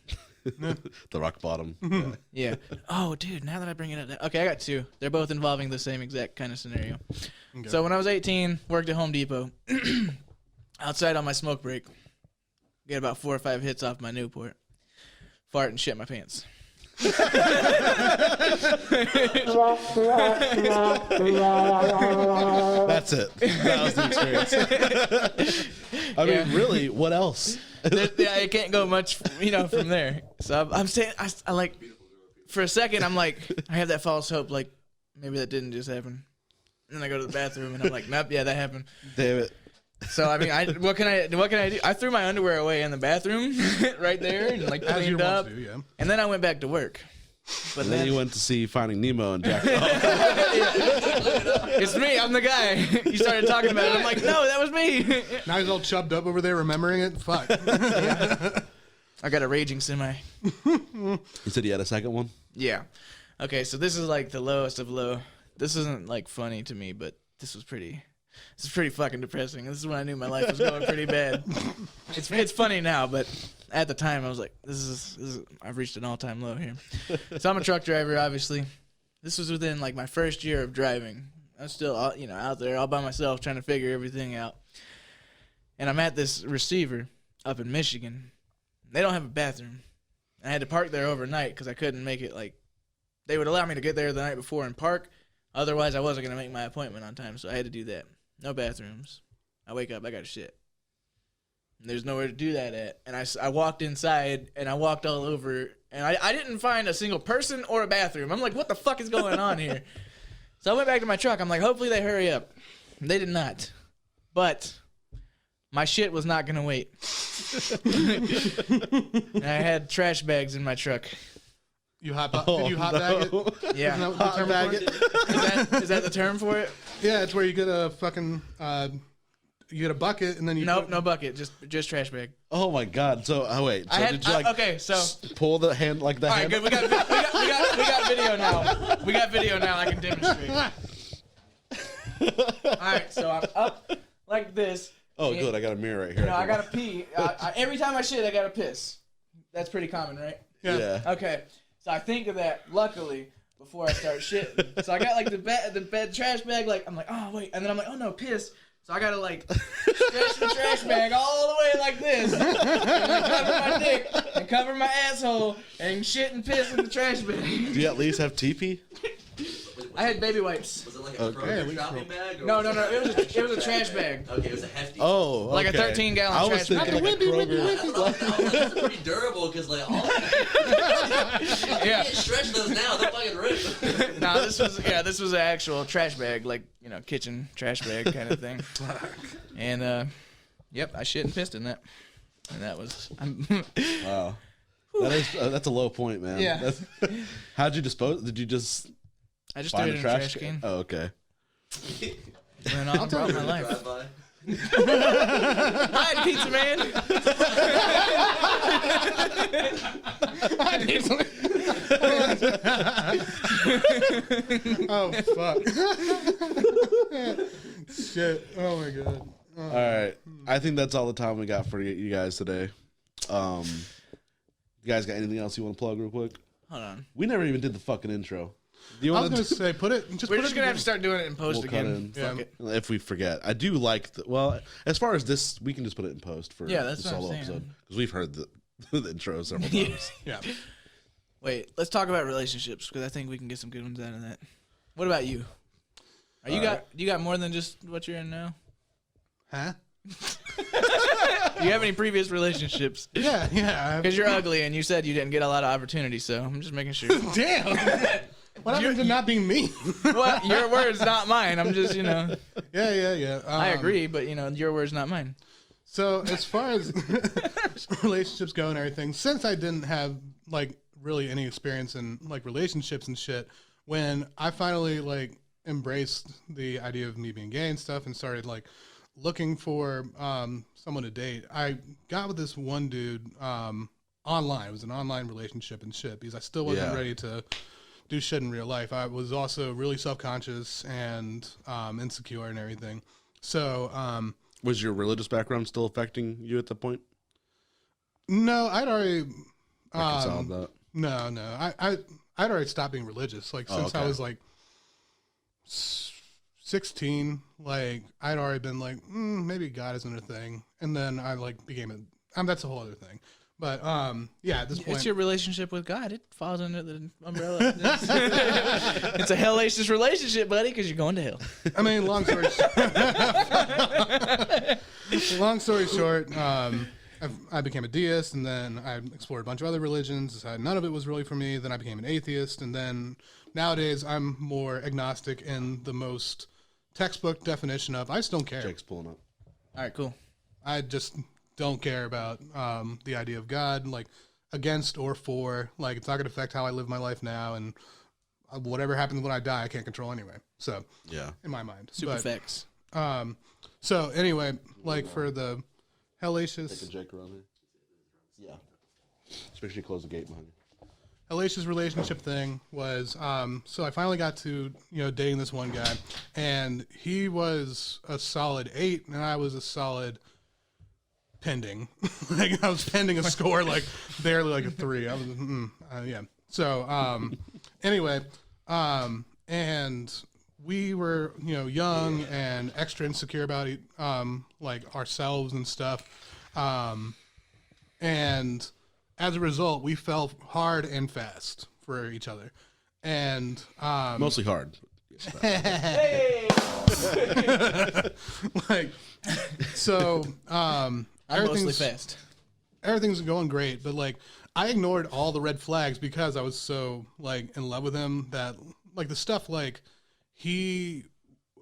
The rock bottom. Yeah. Oh, dude, now that I bring it up. Okay, I got two. They're both involving the same exact kind of scenario. Okay. So when I was 18, worked at Home Depot. Outside on my smoke break, get about 4 or 5 hits off my Newport. Fart and shit my pants. That's it. That was the experience. I mean, Yeah. really, what else? Yeah, it can't go much, from there. So I'm saying, I like, for a second, I'm like, I have that false hope, like, maybe that didn't just happen. And then I go to the bathroom and I'm like, nope, yeah, that happened. Damn it. So I mean, what can I do? I threw my underwear away in the bathroom, right there, and like As you cleaned up. want to, yeah. And then I went back to work. But And then you went to see Finding Nemo and Jack. Oh, it's me. I'm the guy. He started talking about it. I'm like, no, that was me. Now he's all chubbed up over there, remembering it. Fuck. I got a raging semi. you said you had a second one? Yeah. Okay, so this is like the lowest of low. This isn't like funny to me, but this is pretty fucking depressing. This is when I knew my life was going pretty bad. It's funny now, but at the time I was like, this is I've reached an all-time low here. So I'm a truck driver, obviously. This was within like my first year of driving. I'm still out there all by myself trying to figure everything out. And I'm at this receiver up in Michigan. They don't have a bathroom. I had to park there overnight because I couldn't make it like they would allow me to get there the night before and park. Otherwise, I wasn't going to make my appointment on time, so I had to do that. No bathrooms. I wake up, I got to shit. And there's nowhere to do that at. And I walked inside, and I walked all over, and I didn't find a single person or a bathroom. I'm like, what the fuck is going on here? So I went back to my truck. I'm like, hopefully they hurry up. They did not. But my shit was not going to wait. And I had trash bags in my truck. Did you hot bag it? Yeah. Isn't that what the term bag for it? Is that the term for it? Yeah, it's where you get a fucking you get a bucket and then you Nope, no bucket, just trash bag. Oh my god! So wait. So did you okay, so pull the hand like the all hand? right, good. We got video now. We got video now. I can demonstrate. All right, so I'm up like this. Oh, good. I got a mirror right here. You know, I gotta pee. Every time I shit, I gotta piss. That's pretty common, right? Yeah. Okay, so I think of that. Luckily, before I start shitting, so I got like the trash bag. Like I'm like, oh wait, and then I'm like, oh no, piss. So I gotta like stretch the trash bag all the way like this, and then cover my dick and cover my asshole and shit and piss in the trash bag. Do you at least have TP? I had baby wipes. Was it like a Kroger shopping bag? Or No. It was a trash bag. Okay, it was a hefty. Oh, Like a okay. 13-gallon I was trash thinking bag. like a Kroger. I was like, that's pretty durable because like all you Yeah. can't stretch those now. They're fucking rip. No, this was an actual trash bag, like, you know, kitchen trash bag kind of thing. And yep, I shit and pissed in that. And that was Wow. That's a low point, man. Yeah. How'd you dispose? Did you just I just find threw it a in a trash can. Oh, okay. Went on about my life. Drive by. Hi, pizza man. Oh fuck. Shit. Oh my god. All right. I think that's all the time we got for you guys today. You guys got anything else you want to plug real quick? Hold on. We never even did the fucking intro. Do you I want was to? gonna say We're just gonna have to start doing it in post We'll cut again. in. Fuck Yeah. it. If we forget, I do like. Well, as far as this, we can just put it in post for Yeah, that's the what I'm solo saying. episode because we've heard the intro several times. Yeah. Wait, let's talk about relationships because I think we can get some good ones out of that. What about you? You got more than just what you're in now? Huh? Do you have any previous relationships? Yeah. Because you're ugly and you said you didn't get a lot of opportunity, so I'm just making sure. Damn. What happened to not being me? Well, your words, not mine. I'm just, Yeah. I agree, but, your words, not mine. So as far as relationships go and everything, since I didn't have like really any experience in like relationships and shit, when I finally like embraced the idea of me being gay and stuff and started like looking for someone to date, I got with this one dude online. It was an online relationship and shit because I still wasn't ready to do shit in real life. I was also really self-conscious and insecure and everything. So Was your religious background still affecting you at that point? no, I'd already Reconciled that. No. I'd already stopped being religious. Like since I was like 16, like I'd already been like, maybe God isn't a thing. And then I like became that's a whole other thing. But yeah, at this point, It's your relationship with God. It falls under the umbrella. It's a hellacious relationship, buddy, because you're going to hell. I mean, long story short, I became a deist, and then I explored a bunch of other religions. Decided none of it was really for me. Then I became an atheist, and then nowadays I'm more agnostic in the most textbook definition of I just don't care. Jake's pulling up. All right, cool. I just don't care about the idea of God, like against or for. Like it's not going to affect how I live my life now, and whatever happens when I die, I can't control anyway. So Yeah. in my mind, Super But, facts. So anyway, like for the Take hellacious a Jake around here. Yeah. Especially close the gate behind you. hellacious relationship thing was so I finally got to dating this one guy, and he was a solid 8 and I was a solid pending. Like I was pending a score like barely like a 3. I was yeah. So anyway, and we were young and extra insecure about it, like ourselves and stuff, and as a result we fell hard and fast for each other. and Mostly hard. like so I'm mostly fast. everything's going great, but like I ignored all the red flags because I was so like in love with him that like the stuff like it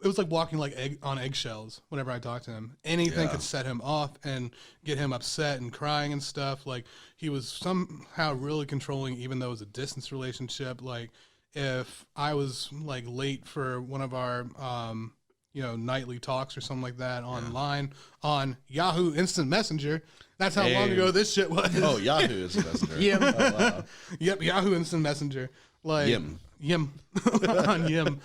was like walking like on eggshells whenever I talked to him. Anything could set him off and get him upset and crying and stuff. Like he was somehow really controlling, even though it was a distance relationship. Like if I was like late for one of our nightly talks or something like that online on Yahoo Instant Messenger. That's how long ago this shit was. Oh, Yahoo Instant Messenger. Yim. Oh, wow. Yep, Yahoo Instant Messenger. Like Yim. on Yim.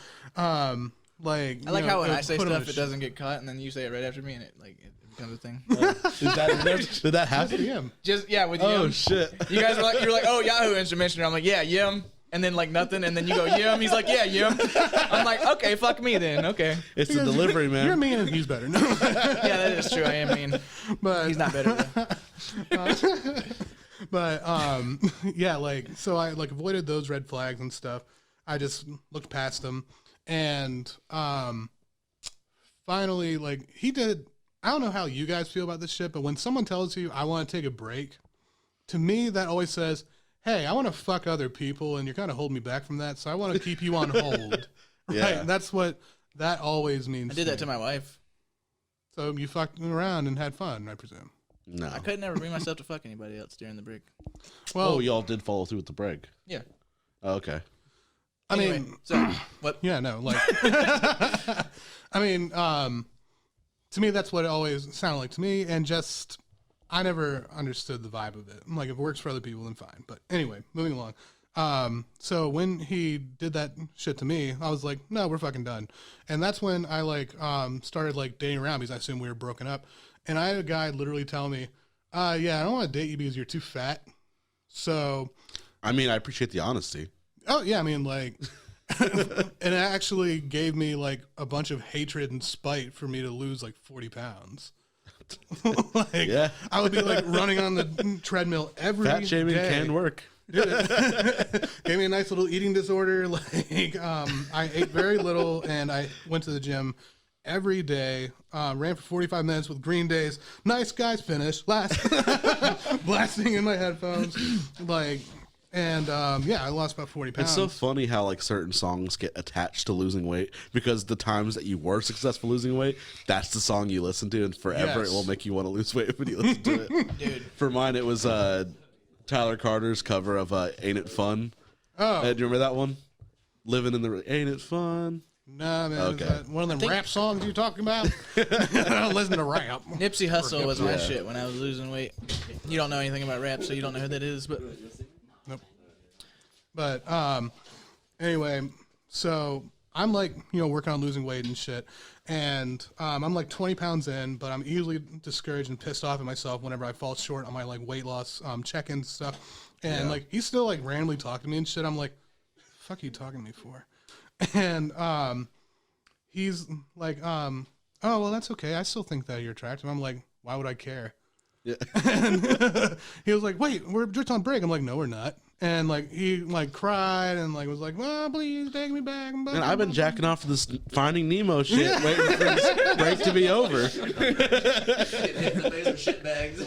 Like I like how when I say put him in stuff, a it doesn't get cut, and then you say it right after me, and it becomes a thing. Did that happen? Yim. Just with Oh Yim. shit! You guys you're like, oh, Yahoo Instant Messenger. I'm like, yeah, Yim. And then like nothing, and then you go Yim. He's like, yeah, Yim. I'm like, okay, fuck me then. Okay. It's the delivery man. You're mean and he's better. No. Yeah, that is true. I am mean. But He's not better though. But yeah, like so I like avoided those red flags and stuff. I just looked past them, and finally, like he did. I don't know how you guys feel about this shit, but when someone tells you I want to take a break, to me that always says, hey, I want to fuck other people, and you're kind of holding me back from that, so I want to keep you on hold. Yeah. Right? That's what that always means. I did that to my wife. So you fucked around and had fun, I presume. No. I could never bring myself to fuck anybody else during the break. Well, Oh, y'all did follow through with the break. Yeah. Oh, okay. I Anyway, mean, so what? yeah, no, like, I mean, to me, that's what it always sounded like to me, and just, I never understood the vibe of it. I'm like, if it works for other people, then fine. But anyway, moving along. So when he did that shit to me, I was like, no, we're fucking done. And that's when I like started like dating around because I assumed we were broken up. And I had a guy literally tell me, yeah, I don't want to date you because you're too fat. So, I mean, I appreciate the honesty. oh yeah, I mean like, and it actually gave me like a bunch of hatred and spite for me to lose like 40 pounds. Like, Yeah. I would be like running on the treadmill every Fat shaming day. can work. Gave me a nice little eating disorder. Like, I ate very little, and I went to the gym every day. Ran for 45 minutes with Green Day's "Nice Guys" finish last, blasting in my headphones. Like, and yeah, I lost about 40 pounds. It's so funny how like certain songs get attached to losing weight because the times that you were successful losing weight, that's the song you listen to, and forever Yes. it will make you want to lose weight when you listen to it. Dude. For mine, it was Tyler Carter's cover of "Ain't It Fun." Oh. Do you remember that one? Living in the Ain't It Fun? Nah, man. Okay. Is that one of them think- rap songs you talking about? I don't listen to rap. Nipsey Hussle was my Yeah. shit when I was losing weight. You don't know anything about rap, so you don't know who that is, but Nope. But anyway, so I'm like, working on losing weight and shit. And I'm like 20 pounds in, but I'm easily discouraged and pissed off at myself whenever I fall short on my like weight loss check-in stuff. And like he's still like randomly talking to me and shit. I'm like, fuck are you talking to me for? And he's like, oh well, that's okay. I still think that you're attractive. I'm like, why would I care? Yeah. And he was like, wait, we're just on break. I'm like, no, we're not. And like he like cried and like was like, oh, please take me back. And I've been jacking off to this Finding Nemo shit, waiting for this break to be over. Shit bags.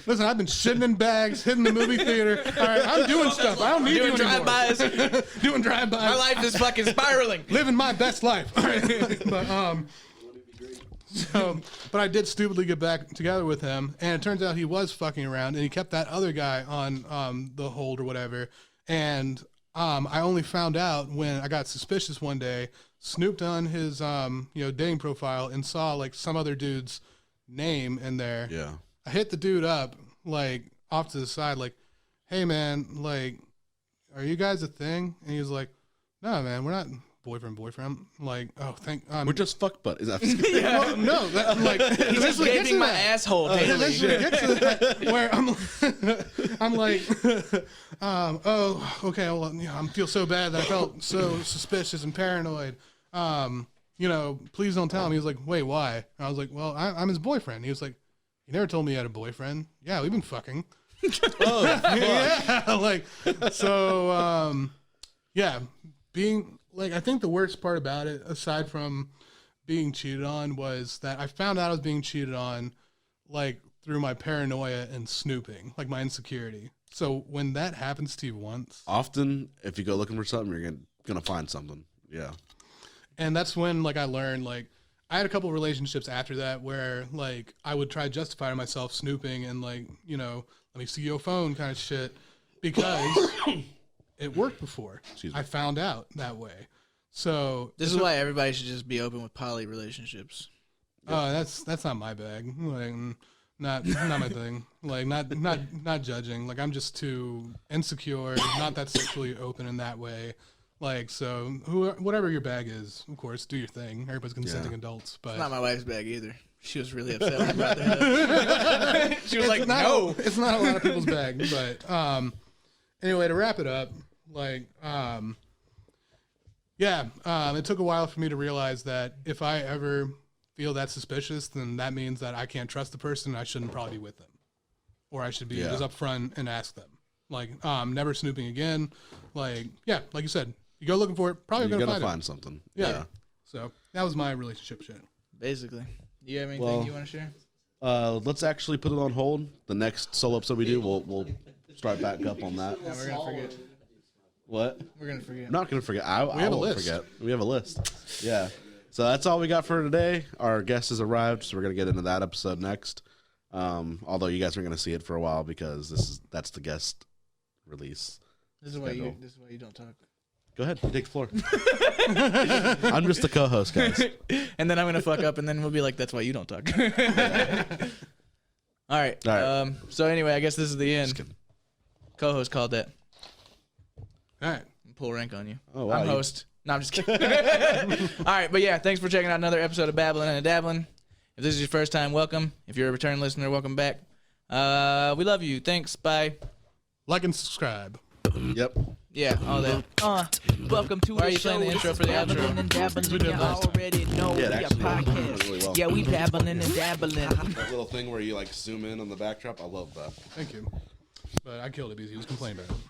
Listen, I've been shitting in bags, hitting the movie theater. All right, I'm doing stuff. I don't need doing you anymore. drive-bys. Doing drive-bys. My life is fucking spiraling. Living my best life. All right. But I did stupidly get back together with him, and it turns out he was fucking around, and he kept that other guy on the hold or whatever. And I only found out when I got suspicious one day, snooped on his dating profile, and saw like some other dude's name in there. Yeah. I hit the dude up like off to the side, like, "Hey man, like, are you guys a thing?" And he was like, "No man, we're not." Boyfriend. I'm like, oh, We're just fuck buddies. well, no, that, like He's just gaping my asshole daily. eventually get to that where I'm like, oh, okay, well, I feel so bad that I felt so suspicious and paranoid. Please don't tell him. He was like, wait, why? And I was like, well, I'm his boyfriend. He was like, you never told me you had a boyfriend. Yeah, we've been fucking. Yeah, like so. Yeah, being like, I think the worst part about it, aside from being cheated on, was that I found out I was being cheated on, like through my paranoia and snooping, like my insecurity. So when that happens to you once, Often, if you go looking for something, you're gonna find something. Yeah. and that's when like I learned, like I had a couple of relationships after that where like I would try to justify to myself snooping and like, you know, let me see your phone kind of shit, because it worked before. I found out that way. So This is why everybody should just be open with poly relationships. oh, that's not my bag. Like, not my thing. Like, not judging. Like, I'm just too insecure, not that sexually open in that way. Like, so whatever your bag is, of course, do your thing. Everybody's consenting adults, but It's not my wife's bag either. She was really upset when I brought that up. She was like, "No, it's not a lot of people's bag." But anyway, to wrap it up, like, it took a while for me to realize that if I ever feel that suspicious, then that means that I can't trust the person. And I shouldn't probably be with them, or I should be just upfront and ask them. Like, never snooping again. Like, yeah, like you said, you go looking for it, probably You're gonna gonna find it. find something. Yeah. So that was my relationship shit. basically." You have anything you want to share? Let's actually put it on hold. The next solo episode we do, we'll start back up on that. No, we're gonna forget. What? We're gonna forget. I'm not gonna forget. I have a won't list. forget. We have a list. Yeah. So that's all we got for today. Our guest has arrived, so we're gonna get into that episode next. Although you guys are gonna see it for a while because that's the guest release. This is why you don't talk. Go ahead, take the floor. I'm just the co-host, guys. And then I'm gonna fuck up, and then we'll be like, "That's why you don't talk." All right. So anyway, I guess this is the end. Just kidding. Co-host called that. All right. Pull rank on you. Oh, wow, I'm host. No, I'm just kidding. All right, but yeah, thanks for checking out another episode of Babblin Dabblin. If this is your first time, welcome. If you're a return listener, welcome back. We love you. Thanks. Bye. Like and subscribe. Yep. Yeah, all that. Welcome to Why are the you show. playing the intro This for the is outro? Babblin' and Dabbling. You already know Yeah, it we a actually went podcast. really well. Yeah, we babbling and dabbling. That little thing where you like zoom in on the backdrop, I love that. Thank you. But I killed it because he was complaining about it.